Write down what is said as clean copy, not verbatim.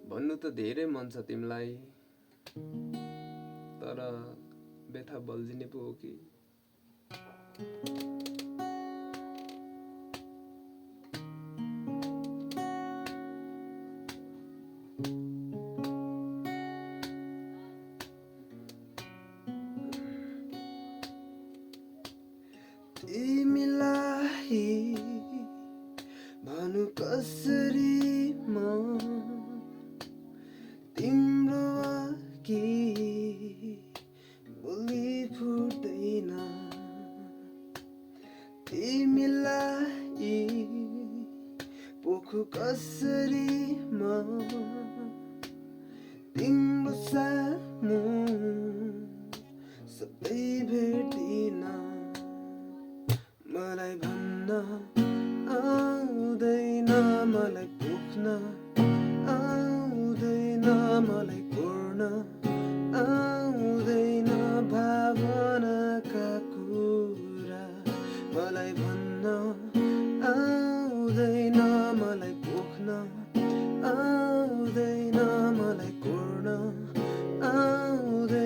भन्नु त धेरै मन छ तिमीलाई, तर व्यथा बल्झिने पो हो कि। तिमीलाई भनु कसरी म तिम्रो कि बोली फुट्दैन। तिमीलाई पोखु कसरी म तिम्रो सामु सबै भेट्दिन। मलाई भन्न आउँदैन, मलाई पोख्न आउँदैन, मलाई कोर्न आउँदैन भावनाका कुरा। मलाई भन्न आउँदैन, मलाई पोख्न आउँदैन, मलाई कोर्न आउँदैन